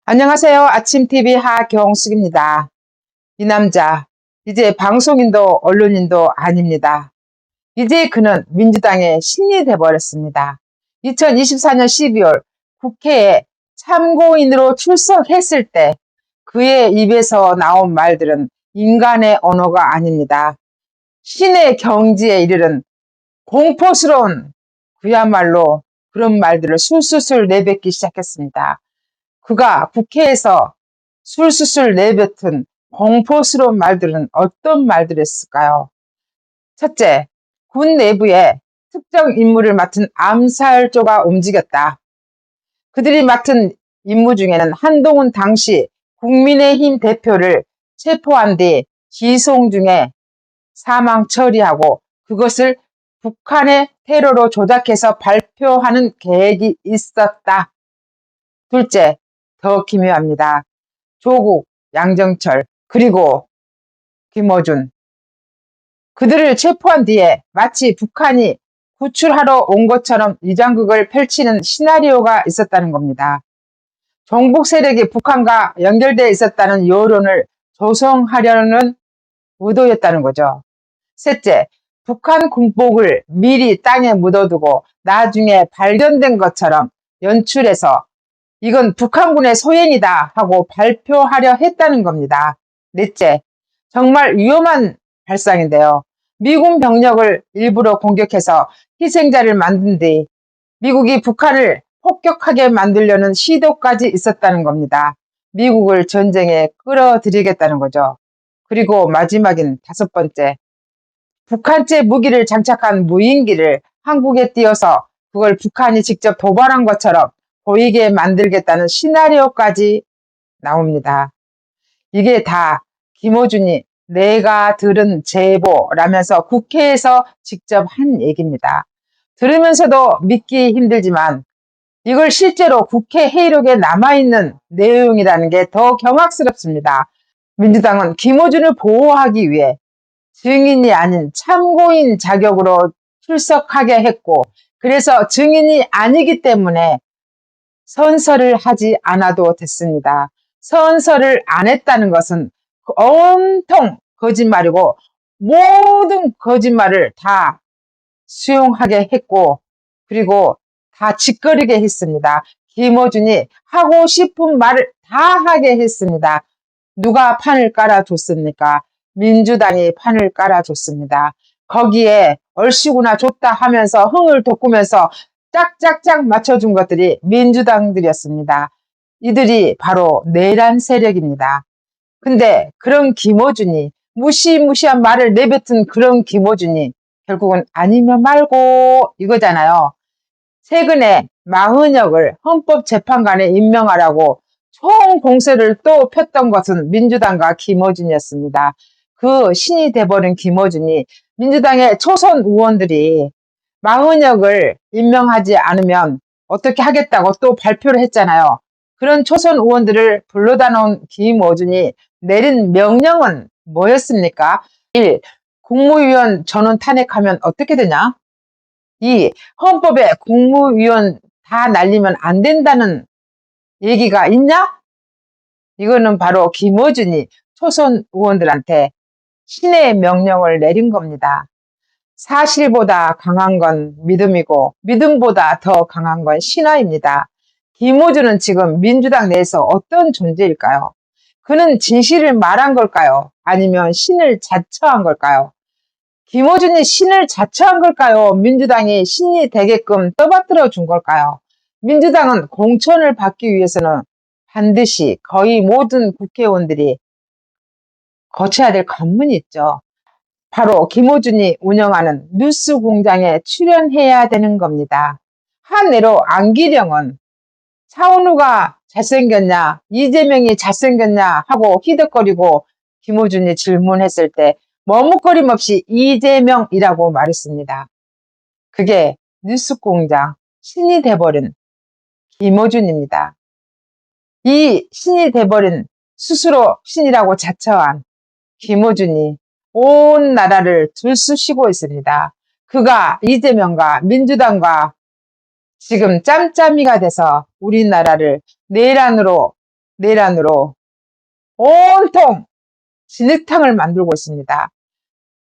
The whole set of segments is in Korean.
안녕하세요. 아침TV 하경숙입니다. 이 남자, 이제 방송인도 언론인도 아닙니다. 이제 그는 민주당의 신이 돼버렸습니다. 2024년 12월 국회에 참고인으로 출석했을 때 그의 입에서 나온 말들은 인간의 언어가 아닙니다. 신의 경지에 이르는 공포스러운 그야말로 그런 말들을 술술술 내뱉기 시작했습니다. 그가 국회에서 술술술 내뱉은 공포스러운 말들은 어떤 말들이었을까요? 첫째, 군 내부에 특정 임무를 맡은 암살조가 움직였다. 그들이 맡은 임무 중에는 한동훈 당시 국민의힘 대표를 체포한 뒤 기송 중에 사망 처리하고 그것을 북한의 테러로 조작해서 발표하는 계획이 있었다. 둘째, 더 기묘합니다. 조국, 양정철, 그리고 김어준. 그들을 체포한 뒤에 마치 북한이 구출하러 온 것처럼 위장극을 펼치는 시나리오가 있었다는 겁니다. 종북 세력이 북한과 연결되어 있었다는 여론을 조성하려는 의도였다는 거죠. 셋째, 북한 군복을 미리 땅에 묻어두고 나중에 발견된 것처럼 연출해서 이건 북한군의 소행이다 하고 발표하려 했다는 겁니다. 넷째, 정말 위험한 발상인데요. 미군 병력을 일부러 공격해서 희생자를 만든 뒤 미국이 북한을 폭격하게 만들려는 시도까지 있었다는 겁니다. 미국을 전쟁에 끌어들이겠다는 거죠. 그리고 마지막인 다섯 번째, 북한제 무기를 장착한 무인기를 한국에 띄워서 그걸 북한이 직접 도발한 것처럼 보이게 만들겠다는 시나리오까지 나옵니다. 이게 다 김어준이 내가 들은 제보라면서 국회에서 직접 한 얘기입니다. 들으면서도 믿기 힘들지만 이걸 실제로 국회 회의록에 남아있는 내용이라는 게 더 경악스럽습니다. 민주당은 김어준을 보호하기 위해 증인이 아닌 참고인 자격으로 출석하게 했고, 그래서 증인이 아니기 때문에 선서를 하지 않아도 됐습니다. 선서를 안 했다는 것은 온통 거짓말이고 모든 거짓말을 다 수용하게 했고, 그리고 다 짓거리게 했습니다. 김어준이 하고 싶은 말을 다 하게 했습니다. 누가 판을 깔아줬습니까? 민주당이 판을 깔아줬습니다. 거기에 얼씨구나 좋다 하면서 흥을 돋구면서 짝짝짝 맞춰준 것들이 민주당들이었습니다. 이들이 바로 내란 세력입니다. 근데 그런 김어준이 무시무시한 말을 내뱉은 그런 김어준이 결국은 아니면 말고 이거잖아요. 최근에 마은혁을 헌법재판관에 임명하라고 총 공세를 또 폈던 것은 민주당과 김어준이었습니다. 그 신이 돼버린 김어준이 민주당의 초선 의원들이 마은혁을 임명하지 않으면 어떻게 하겠다고 또 발표를 했잖아요. 그런 초선 의원들을 불러다 놓은 김어준이 내린 명령은 뭐였습니까? 1. 국무위원 전원 탄핵하면 어떻게 되냐? 2. 헌법에 국무위원 다 날리면 안 된다는 얘기가 있냐? 이거는 바로 김어준이 초선 의원들한테 신의 명령을 내린 겁니다. 사실보다 강한 건 믿음이고 믿음보다 더 강한 건 신화입니다. 김어준은 지금 민주당 내에서 어떤 존재일까요? 그는 진실을 말한 걸까요? 아니면 신을 자처한 걸까요? 김어준이 신을 자처한 걸까요? 민주당이 신이 되게끔 떠받들어 준 걸까요? 민주당은 공천을 받기 위해서는 반드시 거의 모든 국회의원들이 거쳐야 될 관문이 있죠. 바로 김어준이 운영하는 뉴스공장에 출연해야 되는 겁니다. 한예로 안기령은 차은우가 잘생겼냐, 이재명이 잘생겼냐 하고 히끅거리고 김어준이 질문했을 때 머뭇거림 없이 이재명이라고 말했습니다. 그게 뉴스공장 신이 돼버린 김어준입니다. 이 신이 돼버린 스스로 신이라고 자처한 김어준이 온 나라를 들쑤시고 있습니다. 그가 이재명과 민주당과 지금 짬짬이가 돼서 우리나라를 내란으로 내란으로 온통 진흙탕을 만들고 있습니다.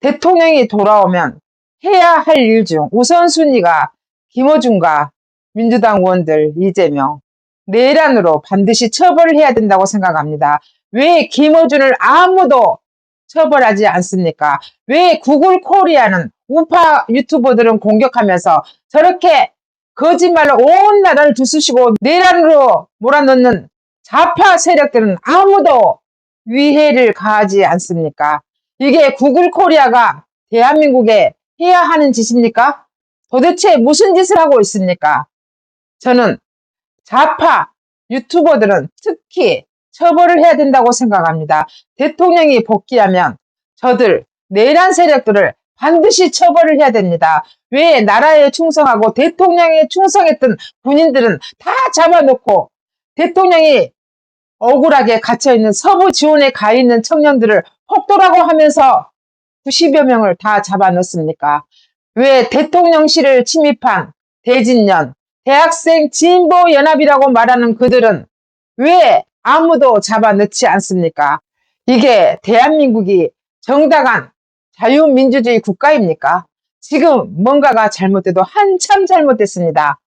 대통령이 돌아오면 해야 할 일 중 우선순위가 김어준과 민주당 의원들 이재명 내란으로 반드시 처벌을 해야 된다고 생각합니다. 왜 김어준을 아무도 처벌하지 않습니까? 왜 구글 코리아는 우파 유튜버들은 공격하면서 저렇게 거짓말로 온 나라를 뒤쑤시고 내란으로 몰아넣는 좌파 세력들은 아무도 위해를 가하지 않습니까? 이게 구글 코리아가 대한민국에 해야 하는 짓입니까? 도대체 무슨 짓을 하고 있습니까? 저는 좌파 유튜버들은 특히 처벌을 해야 된다고 생각합니다. 대통령이 복귀하면 저들 내란 세력들을 반드시 처벌을 해야 됩니다. 왜 나라에 충성하고 대통령에 충성했던 군인들은 다 잡아놓고 대통령이 억울하게 갇혀있는 서부 지원에 가 있는 청년들을 폭도라고 하면서 90여 명을 다 잡아넣습니까? 왜 대통령실을 침입한 대진년, 대학생 진보연합이라고 말하는 그들은 왜 아무도 잡아넣지 않습니까? 이게 대한민국이 정당한 자유민주주의 국가입니까? 지금 뭔가가 잘못돼도 한참 잘못됐습니다.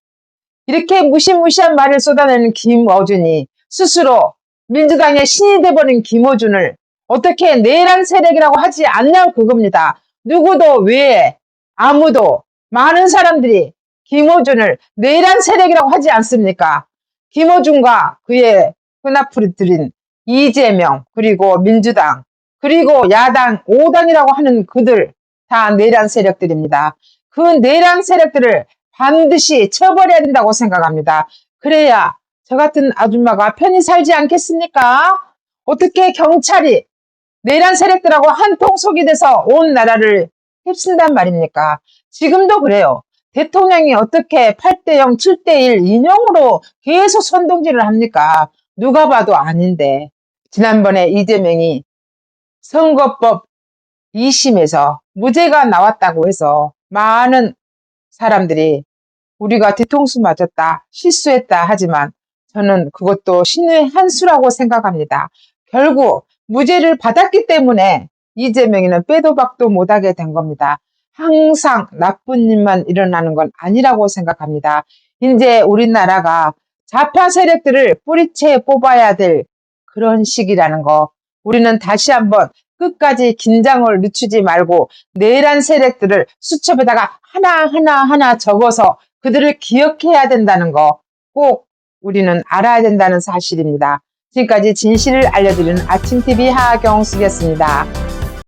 이렇게 무시무시한 말을 쏟아내는 김어준이 스스로 민주당의 신이 돼버린 김어준을 어떻게 내란 세력이라고 하지 않냐고 그겁니다. 누구도 왜 아무도 많은 사람들이 김어준을 내란 세력이라고 하지 않습니까? 김어준과 그의 끈앞풀이들인 이재명 그리고 민주당 그리고 야당 5당이라고 하는 그들 다 내란 세력들입니다. 그 내란 세력들을 반드시 처벌해야 된다고 생각합니다. 그래야 저 같은 아줌마가 편히 살지 않겠습니까? 어떻게 경찰이 내란 세력들하고 한통속이 돼서 온 나라를 휩쓴단 말입니까? 지금도 그래요. 대통령이 어떻게 8대0, 7대1 인용으로 계속 선동질을 합니까? 누가 봐도 아닌데. 지난번에 이재명이 선거법 2심에서 무죄가 나왔다고 해서 많은 사람들이 우리가 뒤통수 맞았다, 실수했다 하지만 저는 그것도 신의 한 수라고 생각합니다. 결국 무죄를 받았기 때문에 이재명이는 빼도 박도 못하게 된 겁니다. 항상 나쁜 일만 일어나는 건 아니라고 생각합니다. 이제 우리나라가 좌파 세력들을 뿌리채 뽑아야 될 그런 시기라는 거 우리는 다시 한번 끝까지 긴장을 늦추지 말고 내란 세력들을 수첩에다가 하나하나 적어서 그들을 기억해야 된다는 거 꼭 우리는 알아야 된다는 사실입니다. 지금까지 진실을 알려드리는 아침TV 하경숙이었습니다.